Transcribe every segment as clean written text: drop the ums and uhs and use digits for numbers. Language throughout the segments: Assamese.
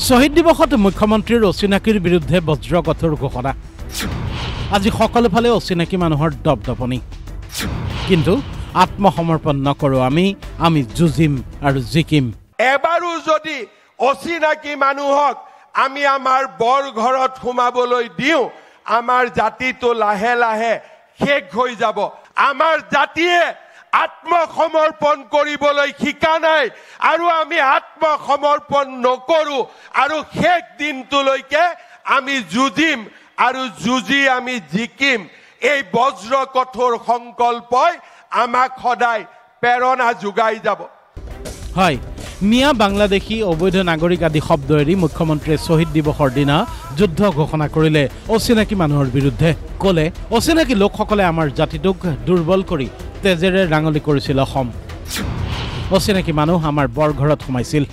শহীদ দিৱসত মুখ্যমন্ত্ৰীৰ অচিনাকিৰ বিৰুদ্ধে বজ্ৰকঠোৰ ঘোষণা আজি সকলো ফালে অচিনাকি মানুহৰ দপদপনি কিন্তু আত্মসমৰ্পণ নকৰো আমি যুঁজিম আৰু জিকিম এবাৰো যদি অচিনাকি মানুহক আমি আমাৰ বৰ ঘৰত সোমাবলৈ দিওঁ আমাৰ জাতিটো লাহে লাহে শেষ হৈ যাব আমাৰ জাতিয়ে আত্মসমৰ্পণ কৰিবলৈ শিকা নাই আৰু আমি আত্মসমৰ্পণ নকৰো আৰু শেষ দিনটোলৈকে আমি যুঁজিম আৰু যুঁজি আমি জিকিম এই বজ্ৰ কঠোৰ সংকল্পই আমাক সদায় প্ৰেৰণা যোগাই যাব হয় মিয়া বাংলাদেশী অবৈধ নাগৰিক আদি শব্দ এৰি মুখ্যমন্ত্ৰীয়ে শহীদ দিৱসৰ দিনা যুদ্ধ ঘোষণা কৰিলে অচিনাকি মানুহৰ বিৰুদ্ধে ক'লে অচিনাকি লোকসকলে আমাৰ জাতিটোক দুৰ্বল কৰি তেজেৰে ৰাঙলি কৰিছিল অসম অচিনাকি মানুহ আমাৰ বৰঘৰত সোমাইছিল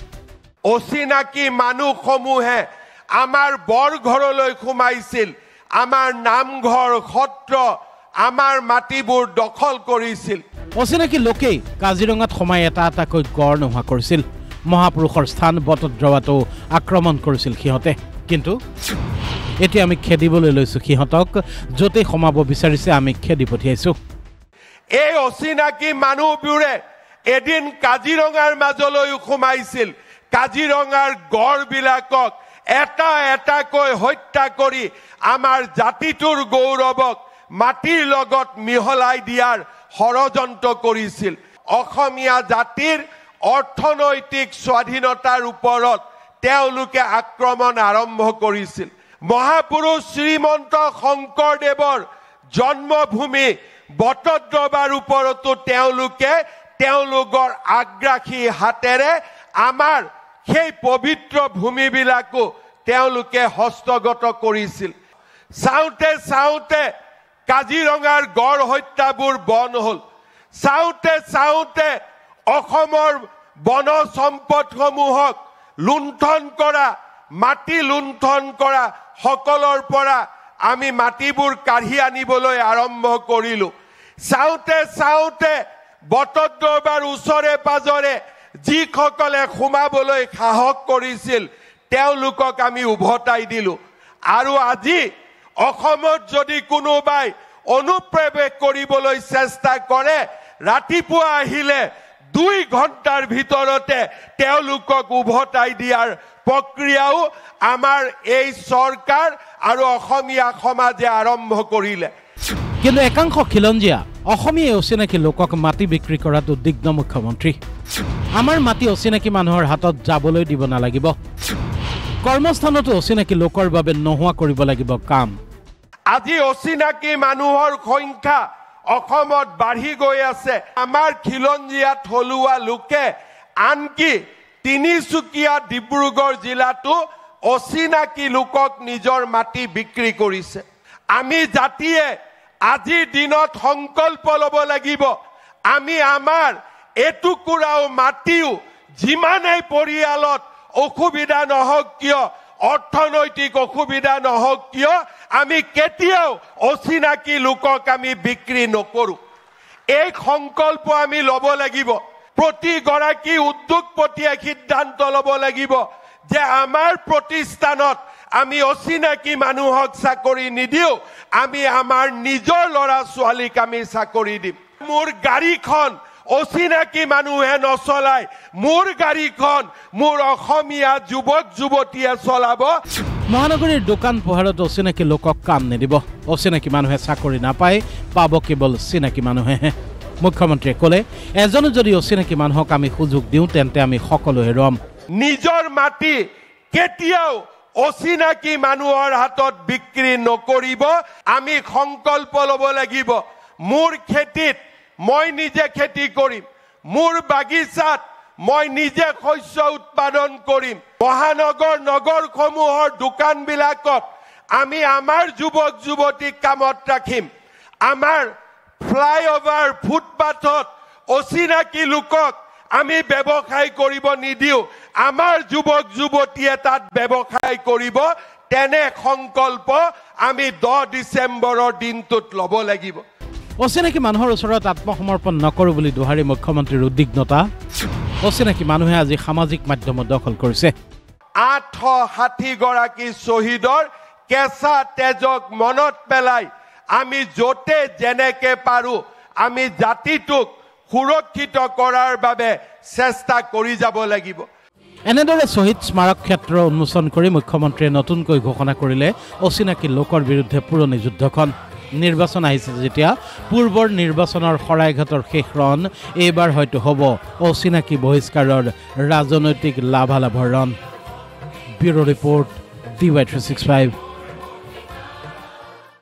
অচিনাকি মানুহসমূহে আমাৰ বৰঘৰলৈ সোমাইছিল আমাৰ নামঘৰ সত্ৰ আমাৰ মাটিবোৰ দখল কৰিছিল অচিনাকি লোকেই কাজিৰঙাত সোমাই এটা এটাকৈ গড় নোহোৱা কৰিছিল মহাপুৰুষৰ স্থান বটদ্ৰৱাটো আক্ৰমণ কৰিছিল সিহঁতে কিন্তু এতিয়া আমি খেদিবলৈ লৈছো সিহঁতক য'তে সোমাব বিচাৰিছে আমি খেদি পঠিয়াইছো এই অচিনাকি মানুহবোৰে এদিন কাজিৰঙাৰ মাজলৈ সোমাইছিল কাজিৰঙাৰ গড়বিলাকক এটা এটাকৈ হত্যা কৰি আমাৰ জাতিটোৰ গৌৰৱক মাটিৰ লগত মিহলাই দিয়াৰ ষড়যন্ত্ৰ কৰিছিল অসমীয়া জাতিৰ অৰ্থনৈতিক স্বাধীনতাৰ ওপৰত তেওঁলোকে আক্ৰমণ আৰম্ভ কৰিছিল মহাপুৰুষ শ্ৰীমন্ত শংকৰদেৱৰ জন্মভূমি বটদ্ৰৱাৰ ওপৰতো তেওঁলোকে তেওঁলোকৰ আগ্ৰাসী হাতেৰে আমাৰ সেই পবিত্ৰ ভূমিবিলাকো তেওঁলোকে হস্তগত কৰিছিল চাওঁতে চাওঁতে কাজিৰঙাৰ গড় হত্যাবোৰ বন হ'ল চাওঁতে চাওঁতে অসমৰ বন সম্পদসমূহক লুণ্ঠন কৰা মাটি লুণ্ঠন কৰা সকলৰ পৰা আমি মাটিবোৰ কাঢ়ি আনিবলৈ আৰম্ভ কৰিলো চাওঁতে চাওঁতে বটদ্ৰৱাৰ ওচৰে পাজৰে যিসকলে সোমাবলৈ সাহস কৰিছিল তেওঁলোকক আমি উভতাই দিলো আৰু আজি অসমত যদি কোনোবাই অনুপ্ৰৱেশ কৰিবলৈ চেষ্টা কৰে ৰাতিপুৱা আহিলে 2 ঘণ্টাৰ ভিতৰতে তেওঁলোকক উভতাই দিয়াৰ প্ৰক্ৰিয়াও আমাৰ এই চৰকাৰ আৰু অসমীয়া সমাজে আৰম্ভ কৰিলে কিন্তু একাংশ খিলঞ্জীয়া অসমীয়া অচিনাকি লোকক মাটি বিক্ৰী কৰাত উদ্বিগ্ন মুখ্যমন্ত্ৰী আমাৰ মাটি অচিনাকি মানুহৰ হাতত যাবলৈ দিব নালাগিব কৰ্মস্থানতো অচিনাকি লোকৰ বাবে নোহোৱা কৰিব লাগিব কাম আজি অচিনাকি মানুহৰ সংখ্যা অসমত বাঢ়ি গৈ আছে আমাৰ খিলঞ্জীয়া থলুৱা লোকে আনকি তিনিচুকীয়া ডিব্ৰুগড় জিলাতো অচিনাকি লোকক নিজৰ মাটি বিক্ৰী কৰিছে আমি জাতিয়ে আজিৰ দিনত সংকল্প ল'ব লাগিব আমি আমাৰ এটুকুৰাও মাটিও যিমানেই পৰিয়ালত অসুবিধা নহওক কিয় অৰ্থনৈতিক অসুবিধা নহওক কিয় আমি কেতিয়াও অচিনাকি লোকক আমি বিক্ৰী নকৰো এই সংকল্প আমি ল'ব লাগিব প্ৰতিগৰাকী উদ্যোগপতিয়ে সিদ্ধান্ত ল'ব লাগিব যে আমাৰ প্ৰতিষ্ঠানত আমি অচিনাকি মানুহক চাকৰি নিদিও আমি আমাৰ নিজৰ ল'ৰা ছোৱালীক আমি চাকৰি দিম মোৰ গাড়ীখন অচিনাকি মানুহে নচলাই মোৰ গাড়ীখন মোৰ অসমীয়া যুৱক যুৱতীয়ে চলাব মহানগৰীৰ দোকান পোহাৰত অচিনাকি লোকক কাম নিদিব অচিনাকি মানুহে চাকৰি নাপায় পাব কেৱল চিনাকি মানুহেহে মুখ্যমন্ত্ৰীয়ে ক'লে এজনো যদি অচিনাকি মানুহক আমি সুযোগ দিওঁ তেন্তে আমি সকলো হেৰুৱাম নিজৰ মাটি কেতিয়াও অচিনাকি মানুহৰ হাতত বিক্ৰী নকৰিব আমি সংকল্প ল'ব লাগিব মোৰ খেতিত মই নিজে খেতি কৰিম মোৰ বাগিচাত মই নিজে শস্য উৎপাদন কৰিম মহানগৰ নগৰসমূহৰ দোকানবিলাকত আমি আমাৰ যুৱক যুৱতীক কামত ৰাখিম আমাৰ ফ্লাইঅভাৰ ফুটপাথত অচিনাকি লোকক আমি ব্যৱসায় কৰিব নিদিও আমাৰ যুৱক যুৱতীয়ে তাত ব্যৱসায় কৰিব তেনে সংকল্প আমি 10 ডিচেম্বৰৰ দিনটোত ল'ব লাগিব অচিনাকি মানুহৰ ওচৰত আত্মসমৰ্পণ নকৰো বুলি দোহাৰি মুখ্যমন্ত্ৰীৰ উদ্বিগ্নতা অচিনাকি মানুহে আজি সামাজিক মাধ্যমত দখল কৰিছে 860 গৰাকী শ্বহীদৰ কেঁচা তেজক মনত পেলাই আমি য'তে যেনেকে পাৰো আমি জাতিটোক সুৰক্ষিত কৰাৰ বাবে চেষ্টা কৰি যাব লাগিব। এনেদৰে শ্বহীদ স্মাৰক ক্ষেত্ৰ উন্মোচন কৰি মুখ্যমন্ত্ৰীয়ে নতুনকৈ ঘোষণা কৰিলে অচিনাকি লোকৰ বিৰুদ্ধে পুৰণি যুদ্ধখন। নিৰ্বাচন আহিছে যেতিয়া পূৰ্বৰ নিৰ্বাচনৰ শৰাইঘাটৰ শেষ ৰণ এইবাৰ হয়তো হ'ব অচিনাকি বহিষ্কাৰৰ ৰাজনৈতিক লাভালাভৰ ৰণ। Bureau report DY365।